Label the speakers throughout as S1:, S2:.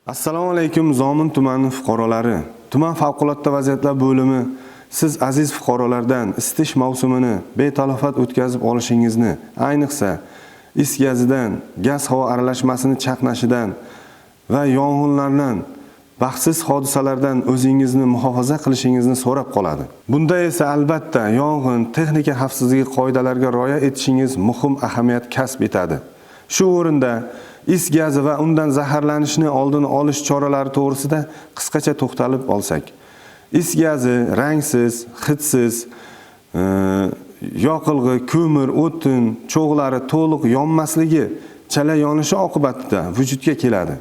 S1: Assalomu alaykum Zomin tumani fuqarolari. Tuman favqulodda vaziyatlar bo'limi siz aziz fuqarolardan isitish mavsumini betalofat o'tkazib olishingizni, ayniqsa is gazidan, gaz havo aralashmasini chaqnashidan va yong'inlardan, baxtsiz hodisalardan o'zingizni muhofaza qilishingizni so'rab qoladi. Bunda esa albatta yong'in texnika xavfsizligi qoidalariga rioya etishingiz muhim ahamiyat kasb etadi. Shu o'rinda is gazi va undan zaharlanishni oldini olish choralari to'g'risida qisqacha to'xtalib olsak. Is gazi rangsiz, hidsiz, yoqilg'i, ko'mir, o'tin cho'g'lari to'liq yonmasligi, chala yonishi oqibatida vujudga keladi.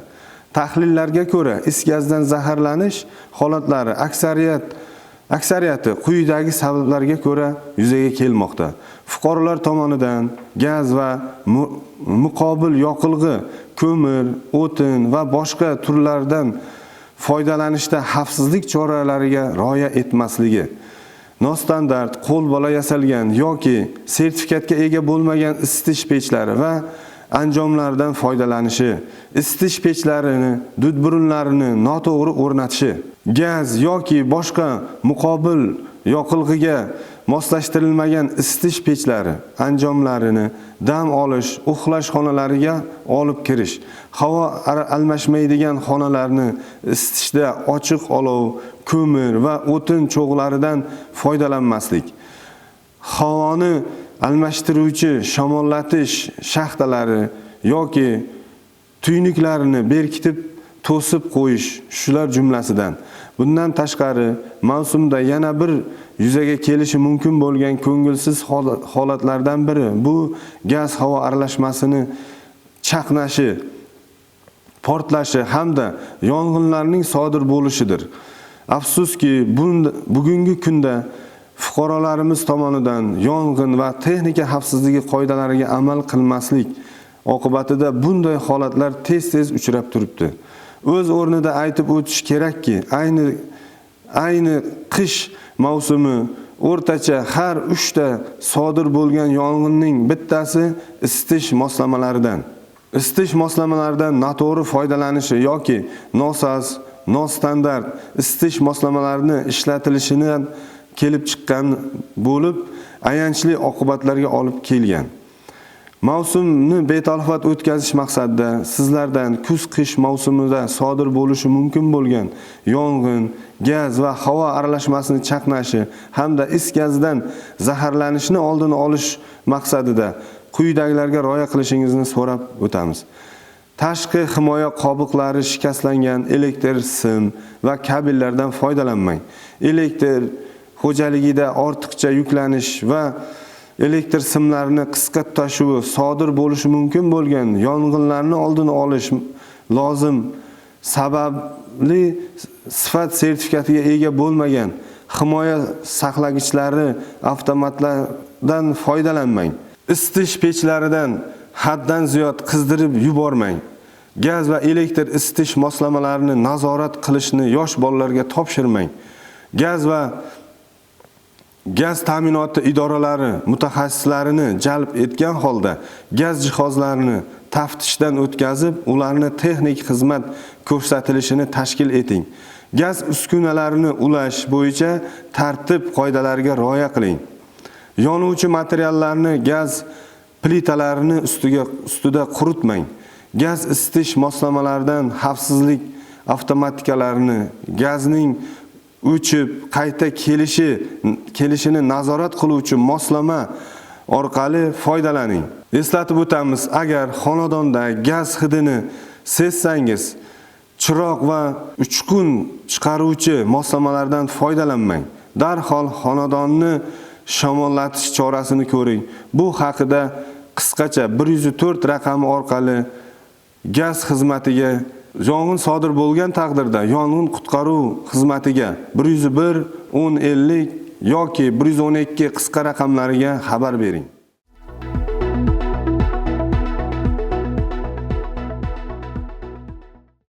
S1: Tahlillarga ko'ra, is gazidan zaharlanish holatlari aksariyati quyidagi sabablarga ko'ra yuzaga kelmoqda. Fuqarolar tomonidan gaz va muqobil yoqilg'i, ko'mir, o'tin va boshqa turlardan foydalanishda xavfsizlik choralariga rioya etmasligi, nostandart, qo'lbola yasalgan yoki sertifikatga ega bo'lmagan isitish pechlari va anjomlardan foydalanishi, isitish pechlarini, dudburunlarini noto'g'ri o'rnatishi, gaz yoki boshqa muqobil yoqilg'iga moslashtirilmagan isitish pechlari, anjomlarini dam olish, uxlash xonalariga olib kirish, havo almashmaydigan xonalarni isitishda ochiq olov, ko'mir va o'tin cho'g'laridan foydalanmaslik, havoni almashtiruvchi shamollatish shaxtalari yoki tuynuklarini berkitib to'sib qo'yish shular jumlasidan. Bundan tashqari, mavsumda yana bir yuzaga kelishi mumkin bo'lgan ko'ngilsiz holatlardan biri bu gaz havo aralashmasini chaqnashi, portlashi hamda yong'inlarning sodir bo'lishidir. Afsuski, bugungi kunda fuqarolarimiz tomonidan yong'in va texnika xavfsizligi qoidalariga amal qilmaslik oqibatida bunday holatlar tez-tez uchrab turibdi. O'z o'rnida aytib o'tish kerakki, ayni qish mavsumi o'rtacha har 3 ta sodir bo'lgan yong'inning bittasi isitish moslamalaridan. Isitish moslamalaridan noto'g'ri foydalanishi yoki nostandart isitish moslamalarini ishlatilishidan kelib chiqqan bo'lib, ayanchli oqibatlarga olib kelgan. Mavsumni betalofat o'tkazish maqsadida sizlardan kuz-qish mavsumida sodir bo'lishi mumkin bo'lgan yong'in, gaz va havo aralashmasini chaqnashi hamda is gazidan zaharlanishni oldini olish maqsadida quyidagilarga rioya qilishingizni so'rab o'tamiz. Tashqi himoya qobiqlari shikastlangan elektr sim va kabellardan foydalanmang. Elektr xo'jaligida ortiqcha yuklanish va elektr simlarini qisqa tutashuvi sodir bo'lishi mumkin bo'lgan yong'inlarni oldini olish lozim sababli sifat sertifikatiga ega bo'lmagan himoya saqlagichlari avtomatlardan foydalanmang. Isitish pechlaridan haddan ziyod qizdirib yubormang. Gaz va elektr isitish moslamalarini nazorat qilishni yosh bolalarga topshirmang. Gaz ta'minoti idoralari mutaxassislarini jalb etgan holda gaz jihozlarini taftishdan o'tkazib, ularni texnik xizmat ko'rsatilishini tashkil eting. Gaz uskunalarini ulash bo'yicha tartib qoidalariga rioya qiling. Yonuvchi materiallarni gaz plitalarini ustida quritmang. Gaz isitish moslamalaridan xavfsizlik avtomatikalarini, gazning o'chib qayta kelishini nazorat qiluvchi moslama orqali foydalaning. Eslatib o'tamiz, agar xonadonda gaz hidini sezsangiz, chiroq va uchqun chiqaruvchi moslamalardan foydalanmang. Darhol xonadonni shamollatish chorasini ko'ring. Bu haqida qisqacha 104 raqami orqali gaz xizmatiga, yong'in sodir bo'lgan taqdirda yong'in qutqaruv xizmatiga 101 1050 yoki 112 qisqa raqamlariga xabar bering.